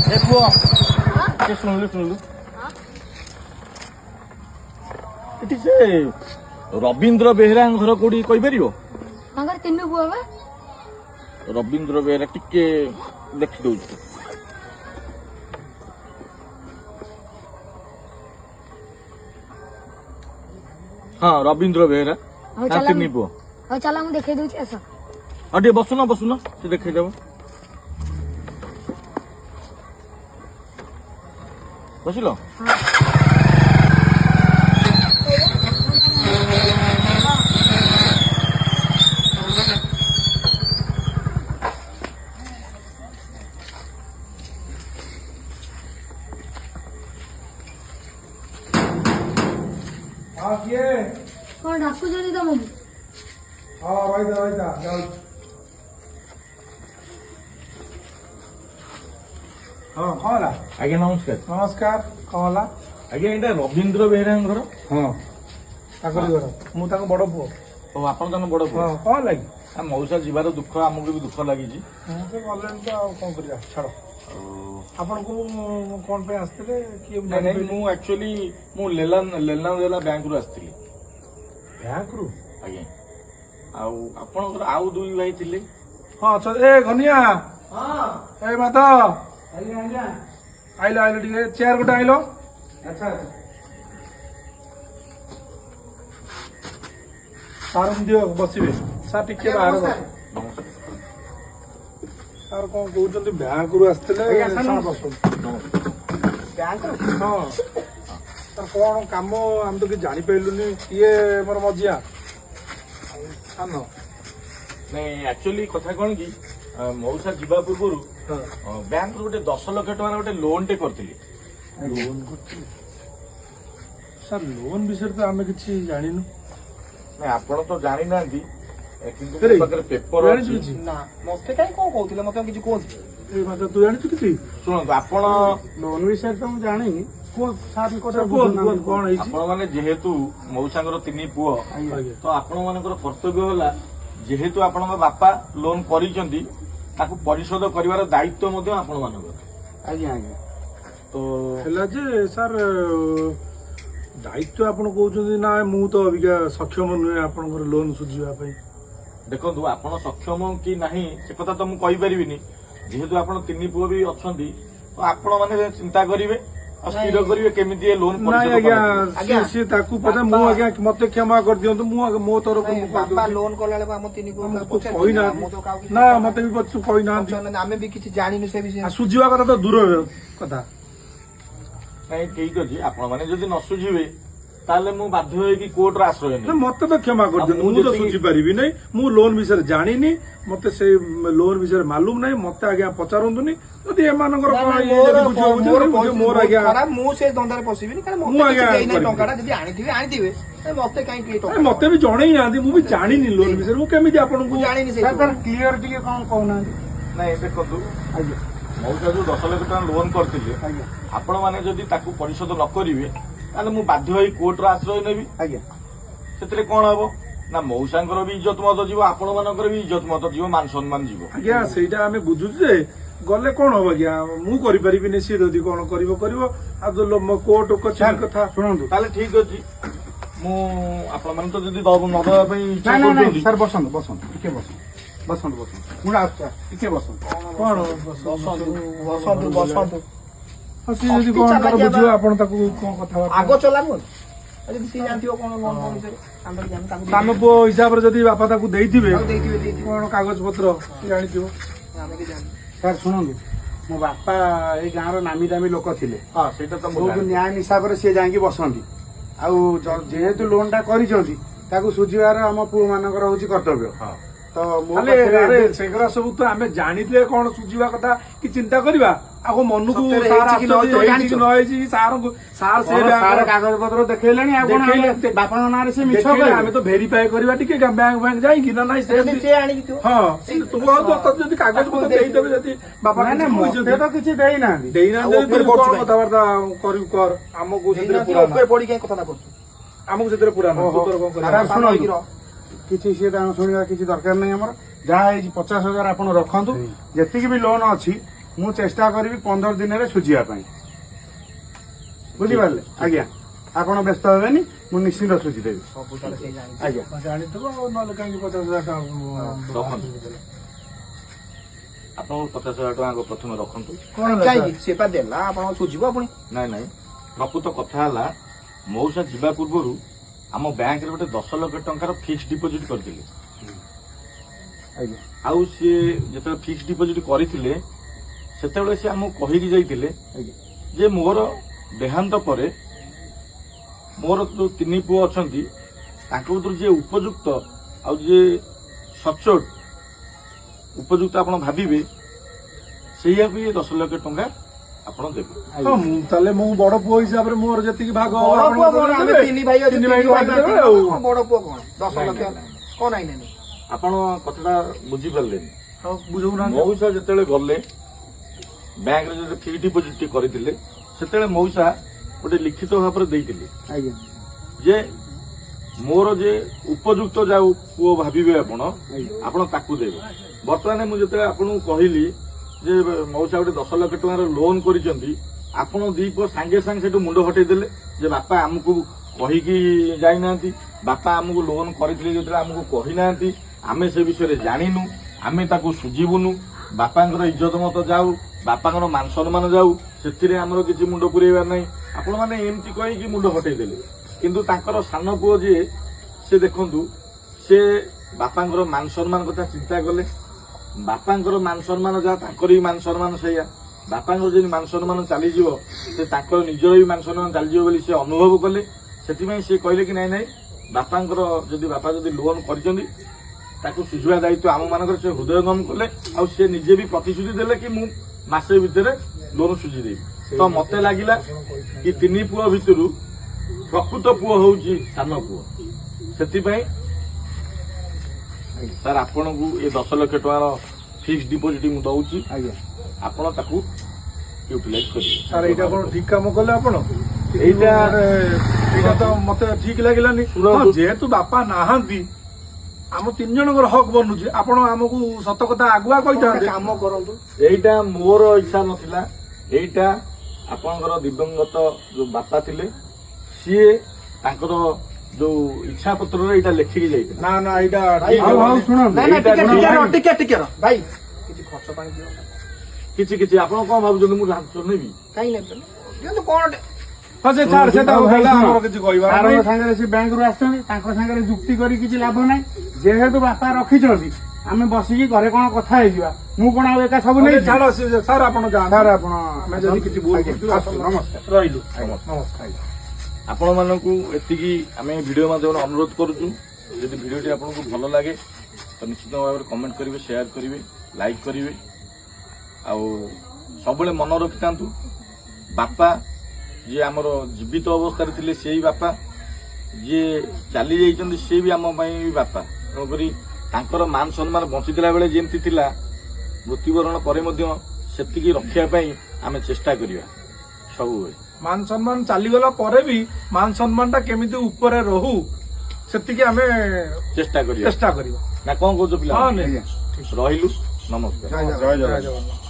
ଏ ପୁଅ ଟିକେ ଶୁଣିଲୁ ଏଠି ସେ ରବୀନ୍ଦ୍ର ବେହେରାଙ୍କ ଘର କୋଉଠି କହିପାରିବ? ତାଙ୍କର ତିନି ପୁଅ ବା। ରବୀନ୍ଦ୍ର ବେହେରା ଟିକେ ଦେଖି ଦଉଛି। ହଁ ରବୀନ୍ଦ୍ର ବେହେରା ତା ତିନି ପୁଅ। ହଉ ଚାଲ ମୁଁ ଦେଖେଇ ଦଉଛି ଆସ। ଆଉ ଟିକେ ବସୁନ ସେ ଦେଖେଇଦବ। ବସିଲ? हाँ किए କଣ ଡାକୁଛନ୍ତି ତମକୁ? हाँ ରହିଥା ଯାଉଛି। हाँ कौन होला? ଆଜ୍ଞା ନମସ୍କାର। नमस्कार कौन होला? ଆଜ୍ଞା ଏଇଟା ରବୀନ୍ଦ୍ର ବେହେରାଙ୍କ ଘର। हाँ ତାଙ୍କରି ଘର ମୁଁ ତାଙ୍କ ବଡ ପୁଅ। ଓ ଆପଣ ତାଙ୍କ ବଡ ପୁଅ। ହଁ କଣ ଲାଗି? ମଉସା ଯିବାର ଦୁଃଖ ଆମକୁ ବି ଦୁଃଖ ଲାଗିଛି। ମୁଁ ତ ଗଲେଣି ତ ଆଉ କଣ କରିବା ଛାଡ। ଆପଣଙ୍କୁ କଣ ପାଇଁ ଆସିଥିଲେ କିଏ? ନାଇଁ ମୁଁ ଆକ୍ଚୁଆଲି ମୁଁ ଲେଲାନ୍ଦେଲା ବ୍ୟାଙ୍କରୁ ଆସିଥିଲି। ବ୍ୟାଙ୍କରୁ? ଆଜ୍ଞା ଆଉ ଆପଣଙ୍କର ଆଉ ଦୁଇ ଭାଇ ଥିଲେ? ହଁ ଅଛନ୍ତି। ଏ ଘନିଆ ଏ ମାତ ଆଇଲ ଟିକେ ଚେୟାର ଗୋଟେ ଆଇଲ। ଆଚ୍ଛା ସାର୍ ଦିଅ ବସିବେ। ସାର୍ ଟିକେ ବାହାରେ ବସ। ସାର୍ କଣ କହୁଛନ୍ତି ବ୍ୟାଙ୍କରୁ ଆସିଥିଲେ? ହଁ ସାର୍ କଣ କାମ ଆମେ ତ କିଛି ଜାଣିପାରିଲୁନି। କିଏ ମୋର ମଝିଆ ସାନ? ନାଇଁ ଆକ୍ଚୁଆଲି କଥା କଣ କି ମଉସା ଯିବା ପୂର୍ବରୁ ବ୍ୟାଙ୍କରୁ ଗୋଟେ 10 ଲକ୍ଷ ଟଙ୍କାର ଗୋଟେ ଲୋନ୍ ଟେ କରିଥିଲି। ଲୋନ୍ କରିଥିଲି ସାର୍? ଲୋନ୍ ବିଷୟରେ ତ ଆମେ କିଛି ଜାଣିନୁ। ନାଇଁ ଆପଣ ତ ଜାଣିନାହାନ୍ତି କିନ୍ତୁ ଆରେ, ମୋ ପାଖରେ ପେପର ଜାଣିଛୁ ଅଛି। କିଛି? ନା ମତେ କାହିଁ କଣ କହୁଥିଲେ ମତେ କିଛି କୁହନ୍ତୁ। ଏଇ ମାତ୍ର ତୁ ଜାଣିଛୁ କିଛି? ଶୁଣନ୍ତୁ ଆପଣ ଲୋନ୍ ବିଷୟରେ ତ ମୁଁ ଜାଣିନି। ସାର୍ ସାର୍ କୁହନ୍ତୁ କଣ ହେଇଛି? ଆପଣ ମାନେ ଯେହେତୁ ମଉସାଙ୍କର ତିନି ପୁଅ ଆଜ୍ଞା। ତ ଆପଣ ମାନଙ୍କର କର୍ତ୍ତବ୍ୟ ହେଲା ଯେହେତୁ ଆପଣଙ୍କ ବାପା ଲୋନ୍ କରିଛନ୍ତି ତାକୁ ପରିଶୋଧ କରିବାର ଦାୟିତ୍ୱ ମଧ୍ୟ ଆପଣ ମାନଙ୍କର। ଆଜ୍ଞା ଆଜ୍ଞା। ତ ହେଲା ଯେ ସାର୍ ଦାୟିତ୍ୱ ଆପଣ କହୁଛନ୍ତି ନା ମୁଁ ତ ଅବିକା ସକ୍ଷମ ନୁହେଁ ଆପଣଙ୍କର ଲୋନ୍ ସୁଝିବା ପାଇଁ। ଦେଖନ୍ତୁ ଆପଣ ସକ୍ଷମ କି ନାହିଁ ସେ କଥା ତ ମୁଁ କହିପାରିବିନି। ଯେହେତୁ ଆପଣ ତିନି ପୁଅ ବି ଅଛନ୍ତି ତ ଆପଣ ମାନେ ଚିନ୍ତା କରିବେ ଆଉ ସ୍ଥିର କରିବେ କେମିତି ଏ ଲୋନ୍ ନାଇଁ ପରିଶୋଧ ଆଜ୍ଞା ସିଏ ତାକୁ ପଚାର। ମୁଁ ଆଜ୍ଞା ମତେ କ୍ଷମା କରିଦିଅନ୍ତୁ। ମୁଁ ମୋ ତରଫରୁ ମୁଁ ବାପା କରିଦେଉଛି। ଲୋନ୍ କଲା ବେଳକୁ ଆମ ତିନି ପୁଅ ଆମକୁ ପଚାରିଥିଲେ ନା, କହିନାହାନ୍ତି। ମୁଁ ତ କାହାକୁ କିଛି ନା ମତେ ବି କହିନାହାନ୍ତି। ପଚାରିନାହାନ୍ତି। ଆମେ ବି କିଛି ଜାଣିନୁ ସେ ଆଉ ବିଷୟରେ। ସୁଝିବା କଥା ତ ଦୂର କଥା। ନାଇଁ ଠିକ ଅଛି ଆପଣ ମାନେ ଯଦି ନ ସୁଝିବେ ତାହେଲେ ମୁଁ ବାଧ୍ୟ ହେଇକି କୋର୍ଟର ଆଶ୍ରୟ ନା ନେବି। ମତେ ତ କ୍ଷମା କରିଦିଅନ୍ତୁ। ମୁଁ ମୁଁ ତ ଯେତିକି- ସୁଝି ପାରିବି ନାହିଁ। ମୁଁ ଲୋନ୍ ବିଷୟରେ ଜାଣିନି। ମତେ ସେ ଲୋନ୍ ବିଷୟରେ ମାଲୁମ ନାହିଁ। ମତେ ଆଜ୍ଞା ପଚାରନ୍ତୁନି। ଯଦି ଏମାନଙ୍କର କଣ ଇଏ ଯଦି ବୁଝିବ ବୁଝିବ। ମୋର ଆଜ୍ଞା ଖରାପ ମୁଁ ସେ ଧନ୍ଦାରେ ପଶିବିନି। କାରଣ ମୁଁ ମତେ ଆଜ୍ଞା କିଛି ଦେଇନାହିଁ କରିବି। ଟଙ୍କାଟା। ଯଦି ଆଣିଥିବେ ମତେ କାହିଁକି ନାଇଁ, ଟଙ୍କା? ମତେ ବି ଜଣେଇ ନାହାନ୍ତି। ମୁଁ ବି ଜାଣିନି ଲୋନ୍ ବିଷୟରେ। ମୁଁ କେମିତି ଆପଣଙ୍କୁ ମୁଁ ଜାଣିନି ସେ କ୍ଲିୟର ଟିକେ କଣ କହୁନାହାନ୍ତି? ନାଇଁ ଦେଖନ୍ତୁ ଆଜ୍ଞା ମଉସା ଯୋଉ 10 ଲକ୍ଷ ଟଙ୍କା ଲୋନ୍ କରିଥିଲେ ଆଜ୍ଞା ଆପଣ ମାନେ ଯଦି ତାକୁ ପରିଶୋଧ ନ କରିବେ ତାହେଲେ ମୁଁ ବାଧ୍ୟ ହେଇ କୋର୍ଟର ଆଶ୍ରୟ ନେବି। ଆଜ୍ଞା। ସେଥିରେ କଣ ହବ ନା ମଉସାଙ୍କର ବି ଇଜ୍ଜତ ମତ ଯିବ ଆପଣ ମାନଙ୍କର ବି ଇଜ୍ଜତ ମତ ଯିବ ମାନ ସମ୍ମାନ ଯିବ। ଆଜ୍ଞା ସେଇଟା ଆମେ ବୁଝୁଛୁ ଯେ ଗଲେ କଣ ହବ ଆଜ୍ଞା? ମୁଁ କରିପାରିବିନି। ସିଏ ଯଦି କଣ କରିବ କୋର୍ଟ କଚେରୀ କଥା ଶୁଣନ୍ତୁ। ତାହେଲେ ଠିକ ଅଛି ମୁଁ ଆପଣ ମାନେ ତ ଯଦି ନ ଦେବା ପାଇଁ ଇଚ୍ଛା ନାଇଁ କରୁଛନ୍ତି ସାର୍ ବସନ୍ତୁ ଟିକେ ବସନ୍ତୁ ମୁଁ ଆସୁଛି ଟିକେ ବସନ୍ତୁ। କଣ ବସନ୍ତୁ। ହଁ, ସିଏ ଯଦି କଣ ତାର ବୁଝିବ ଆପଣ ତାକୁ କଣ କଥାବାର୍ତ୍ତା ଆଗ ଚଲାନ୍ତୁ। ଯଦି ସିଏ ଜାଣିଥିବ କଣ ଲୋନ୍ ବିଷୟରେ ଆମେ ବି ଜାଣୁ ତାକୁ ସାନ ପୁଅ ହିସାବରେ ଯଦି ବାପା ତାକୁ ଦେଇଥିବେ ଦେଇଥିବେ କଣ କାଗଜ ପତ୍ର ସେ ଜାଣିଥିବ। ଆମେ ବି ଜାଣୁ। ସାର୍ ଶୁଣନ୍ତୁ, ମୋ ବାପା ଏଇ ଗାଁର ନାମୀ ଦାମୀ ଲୋକ ଥିଲେ। ହଁ ସେଇଟା ତ ମୁଁ ବହୁତ ଜାଣିଛି। ନ୍ୟାୟ ହିସାବରେ ସିଏ ଯାଇକି ବସନ୍ତି। ଆଉ ଯେହେତୁ ଲୋନ୍ ଟା କରିଛନ୍ତି ତାକୁ ସୁଝିବାର ଆମ ପୁଅ ମାନଙ୍କର ହଉଛି କର୍ତ୍ତବ୍ୟ। ହଁ ତ ମୋ ଖାଲି ପାଖରେ ଆରେ ସେଗୁରା ସବୁ ତ ଆମେ ଜାଣିଥିଲେ କଣ ସୁଝିବା କଥା କି ଚିନ୍ତା କରିବା। ଆଉ ମନକୁ ସତରେ ସାର୍ ହେଇଛି କି ନ ହେଇଛି ଆସୁଛନ୍ତି, ହେଇଛି ଜାଣିଛ? କି ନ ହେଇଛି ସାର୍ ସାର୍ ସେ ସାର୍ କାଗଜ ପତ୍ର ଦେଖେଇଲେଣି। ଆଉ କଣ ଦେଖେଇଲେ- ଆମେ ବାପାଙ୍କ ନାଁରେ ସେ ମିଛ ଦେଖେଇଲେ କହିବେ? ଆମେ ତ ଭେରିଫାଏ କରିବା ଟିକେ ବ୍ୟାଙ୍କ ଯାଇକି ନା ନାଇଁ ଯଦି ସେମିତି। ସେ ଆଣିକି ଥିବ ହଁ ତୁ ଯଦି କାଗଜ ପତ୍ର ଦେଇଦେବେ ଯଦି ବାପା ନାଇଁ କିଛି ନାଇଁ ମତେ କହିଛନ୍ତି ତ କିଛି ଦେଇନାହାନ୍ତି। ଦେଇନାହାନ୍ତି ଆଉ ଯଦି ତୁ ଉପରେ କଣ ପଡୁଛି କଥାବାର୍ତ୍ତା କରିବୁ କର। ଆମକୁ ସେଥିରେ ଦେଇନାହାନ୍ତି, ପୁରା ଉପରେ ପଡି କାହିଁ କଥା ନା କରୁଛୁ? ଆମକୁ ସେଥିରେ ପୁରା ନାହିଁ। ତୁ ତୋର କଣ କରିବା? ସାର୍ ସାନ ହେଇକି ଶୁଣନ୍ତୁ, ରହ। କିଛି ସିଏ ତାଙ୍କ ଶୁଣିବା କିଛି ଦରକାର ନାହିଁ। ଆମର ଯାହା ହେଇଛି 50,000 ଆପଣ ରଖନ୍ତୁ। ଯେତିକି ବି ଲୋନ୍ ଅଛି ମୁଁ ଚେଷ୍ଟା କରିବି 15 ଦିନରେ ସୁଝିବା ପାଇଁ ବୁଝିପାରିଲେ ଆଜ୍ଞା ଆପଣ ବ୍ୟସ୍ତ ହେବେନି ମୁଁ ନିଶ୍ଚିନ୍ତ ସୁଝିଦେବି ଆଜ୍ଞା ଜାଣିଥିବ ଆଉ ନହେଲେ କାହିଁକି 50,000 ଟଙ୍କା ରଖନ୍ତୁ ଆପଣ 50,000 ଟଙ୍କା ଆଗ ପ୍ରଥମେ ରଖନ୍ତୁ। କାହିଁକି ସେ ପା ଦେଲା ଆପଣ ସୁଝିବ ପୁଣି ନାଇଁ ପ୍ରକୃତ କଥା ହେଲା ମଉସା ଯିବା ପୂର୍ବରୁ ଆମ ବ୍ୟାଙ୍କରେ ଗୋଟେ 10 ଲକ୍ଷ ଟଙ୍କାର ଫିକ୍ସ ଡିପୋଜିଟ୍ କରିଥିଲେ। ଆଜ୍ଞା ଆଉ ସିଏ ଯେତେବେଳେ ଫିକ୍ସ ଡିପୋଜିଟ୍ କରିଥିଲେ ସେତେବେଳେ ସେ ଆମକୁ କହିକି ଯାଇଥିଲେ ଆଜ୍ଞା ଯେ ମୋର ଦେହାନ୍ତ ପରେ ମୋର ଯୋଉ 3 ପୁଅ ଅଛନ୍ତି ତାଙ୍କ ଭିତରୁ ଯିଏ ଉପଯୁକ୍ତ ଆଉ ଯିଏ ସଚ୍ଚୋଟ ଉପଯୁକ୍ତ ଆପଣ ଭାବିବେ ସେଇଆକୁ ଇଏ 10 ଲକ୍ଷ ଟଙ୍କା ଆପଣ ଦେବେ। ହଁ ମୁଁ ତାହେଲେ ମୁଁ ବଡ ପୁଅ ହିସାବରେ ମୋର ଯେତିକି ଭାଗ ହବ ବଡ ଆପଣ ପୁଅ କଣ ଦେବେ। ଆମେ 3 ଭାଇ ଅଛୁ, 3 3 ଭାଇଙ୍କୁ ଭାଇ ଭାଗ ଦେବେ ଆଉ। ବଡ ପୁଅ କଣ 10 ଲକ୍ଷ କଣ ଆଇନାନି ଆପଣ କଥାଟା ବୁଝିପାରିଲେନି। ଆଉ ବୁଝଉନାହାନ୍ତି ମଉସା ଯେତେବେଳେ ଗଲେ ବ୍ୟାଙ୍କରେ ଯେତେବେଳେ ଫିକ୍ସ ଡିପୋଜିଟ୍ କରିଥିଲେ ସେତେବେଳେ ମଉସା ଗୋଟେ ଲିଖିତ ଭାବରେ ଦେଇଥିଲେ ଆଜ୍ଞା ଯେ ମୋର ଯେ ଉପଯୁକ୍ତ ଯାଉ ପୁଅ ଭାବିବେ ଆପଣ ଆପଣ ତାକୁ ଦେବେ। ବର୍ତ୍ତମାନ ମୁଁ ଯେତେବେଳେ ଆପଣଙ୍କୁ କହିଲି ଯେ ମଉସା ଗୋଟେ 10 ଲକ୍ଷ ଟଙ୍କାର ଲୋନ୍ କରିଛନ୍ତି ଆପଣ 2 ପୁଅ ସାଙ୍ଗେ ସାଙ୍ଗେ ସେଠୁ ମୁଣ୍ଡ ହଟେଇ ଦେଲେ ଯେ ବାପା ଆମକୁ କହିକି ଯାଇନାହାନ୍ତି, ବାପା ଆମକୁ ଲୋନ୍ କରିଥିଲେ ଯେତେବେଳେ ଆମକୁ କହିନାହାନ୍ତି, ଆମେ ସେ ବିଷୟରେ ଜାଣିନୁ, ଆମେ ତାକୁ ସୁଝିବୁନୁ, ବାପାଙ୍କର ଇଜ୍ଜତ ମତ ଯାଉ, ବାପାଙ୍କର ମାନ ସମ୍ମାନ ଯାଉ, ସେଥିରେ ଆମର କିଛି ମୁଣ୍ଡ ପୁରେଇବାର ନାହିଁ। ଆପଣମାନେ ଏମିତି କହିକି ମୁଣ୍ଡ ହଟେଇ ଦେଲେ। କିନ୍ତୁ ତାଙ୍କର ସାନ ପୁଅ ଯିଏ ସେ ଦେଖନ୍ତୁ ସେ ବାପାଙ୍କର ମାନ ସମ୍ମାନ କଥା ଚିନ୍ତା କଲେ, ବାପାଙ୍କର ମାନ ସମ୍ମାନ ଯାହା ତାଙ୍କର ବି ମାନ ସମ୍ମାନ ସେଇଆ, ବାପାଙ୍କର ଯଦି ମାନ ସମ୍ମାନ ଚାଲିଯିବ ସେ ତାଙ୍କର ନିଜର ବି ମାନ ସମ୍ମାନ ଚାଲିଯିବ ବୋଲି ସେ ଅନୁଭବ କଲେ। ସେଥିପାଇଁ ସେ କହିଲେ କି ନାଇଁ ବାପାଙ୍କର ବାପା ଯଦି ଲୋନ୍ କରିଛନ୍ତି ତାକୁ ସୁଝିବା ଦାୟିତ୍ୱ ଆମ ମାନଙ୍କର ସେ ହୃଦୟଙ୍ଗମ କଲେ। ଆଉ ସେ ନିଜେ ବି ପ୍ରତିଶ୍ରୁତି ଦେଲେ କି ମୁଁ ମାସେ ଭିତରେ ଲୋନ୍ ସୁଝିଦେବି। ତ ମତେ ଲାଗିଲା କି 3 ପୁଅ ଭିତରୁ ପ୍ରକୃତ ପୁଅ ହଉଛି ସାନ ପୁଅ। ସେଥିପାଇଁ ସାର୍ ଆପଣଙ୍କୁ ଏ 10 ଲକ୍ଷ ଟଙ୍କାର ଫିକ୍ସ ଡିପୋଜିଟ୍ ମୁଁ ଦଉଛି, ଆଜ୍ଞା ଆପଣ ତାକୁ ୟୁଟିଲାଇଜ କରିବେ। ସାର୍ ଏଇଟା କଣ ଠିକ କାମ କଲେ ଆପଣ? ଏଇଟା ତ ମତେ ଠିକ ଲାଗିଲାନି। ଶୁଣନ୍ତୁ। ହଁ, ଯେହେତୁ ବାପା ନାହାନ୍ତି ଆମ 3 ଜଣଙ୍କର ହକ୍ ବନୁଛି, ଆପଣ ଆମକୁ ସତ କଥା ଆଗୁଆ କହିଥାନ୍ତେ। କାମ କରନ୍ତୁ ଏଇଟା ମୋର ଇଚ୍ଛା ନଥିଲା, ଏଇଟା ଆପଣଙ୍କର ଦିବଙ୍ଗତ ଯୋଉ ବାପା ଥିଲେ ସିଏ ତାଙ୍କର ଯୋଉ ଇଚ୍ଛା ପତ୍ରରେ ଏଇଟା ଲେଖିକି ଯାଇଥିଲେ। ନା ନା ଏଇଟା ଭାଇ, ଠିକ ହଉ ହବନି। ହଉ ଶୁଣନ୍ତୁ ନାଇଁ ନାଇଁ ଏଇଟା ଟିକେ ଠିକ ଟିକେ ରହ ଭାଇ କିଛି ଖର୍ଚ୍ଚ ପାଣି ଦିଅ କିଛି ଆପଣ କଣ ଭାବୁଛନ୍ତି ମୁଁ ଲାଞ୍ଚ ନେବି? କାହିଁ ନେବେନି ଦିଅନ୍ତୁ କଣ ହଁ ସେ ଛାଡ, ସେଟା ହଉ, ହେଲା ଶୁଣ। ଆମର କିଛି କହିବାର ସାରଙ୍କ ନାହିଁ। ସାଙ୍ଗରେ ସେ ବ୍ୟାଙ୍କରୁ ଆସିଛନ୍ତି, ତାଙ୍କ ସାଙ୍ଗରେ ଯୁକ୍ତି କରି କିଛି ଲାଭ ନାହିଁ। ଯେହେତୁ ବାପା ରଖିଛନ୍ତି ଆମେ ବସିକି ଘରେ କଣ କଥା ହେଇଯିବା। ମୁଁ କଣ ଆଉ ଏକା ସବୁ ନେଇ ଛାଡ ସାର୍ ଆପଣ ଯାଆନ୍ତୁ। ସାର୍ ଆପଣ ଆମେ ଯଦି କିଛି ଭୁଲ ଆଜ୍ଞା, କରିଥିବୁ ଆସନ୍ତୁ, ନମସ୍କାର ରହିଲୁ ନମସ୍କାର ଆପଣମାନଙ୍କୁ ଏତିକି ଆମେ ଭିଡ଼ିଓ ମାଧ୍ୟମରେ ଅନୁରୋଧ କରୁଛୁ, ଯଦି ଭିଡ଼ିଓଟି ଆପଣଙ୍କୁ ଭଲ ଲାଗେ ତ ନିଶ୍ଚିତ ଭାବରେ କମେଣ୍ଟ କରିବେ, ସେୟାର କରିବେ, ଲାଇକ୍ କରିବେ। ଆଉ ସବୁବେଳେ ମନେ ରଖିଥାନ୍ତୁ ବାପା ଯିଏ ଆମର ଜୀବିତ ଅବସ୍ଥାରେ ଥିଲେ ସେଇ ବାପା, ଯିଏ ଚାଲି ଯାଇଛନ୍ତି ସିଏ ବି ଆମ ପାଇଁ ବି ବାପା। ତେଣୁକରି ତାଙ୍କର ମାନ ସମ୍ମାନ ବଞ୍ଚିଥିଲା ବେଳେ ଯେମିତି ଥିଲା ମୃତ୍ୟୁବରଣ ପରେ ମଧ୍ୟ ସେତିକି ରଖିବା ପାଇଁ ଆମେ ଚେଷ୍ଟା କରିବା ସବୁବେଳେ। ମାନ ସମ୍ମାନ ଚାଲିଗଲା ପରେ ବି ମାନ ସମ୍ମାନ ଟା କେମିତି ଉପରେ ରହୁ ସେତିକି ଆମେ ଚେଷ୍ଟା କରିବା ଚେଷ୍ଟା କରିବା। ନା କଣ କହୁଛ ପିଲା? ହଁ, ନିଶ୍ଚୟ। ଆଜ୍ଞା ରହିଲୁ, ନମସ୍କାର। ଜୟ ଜଗନ୍ନାଥ। ଜୟ ଜଗନ୍ନାଥ।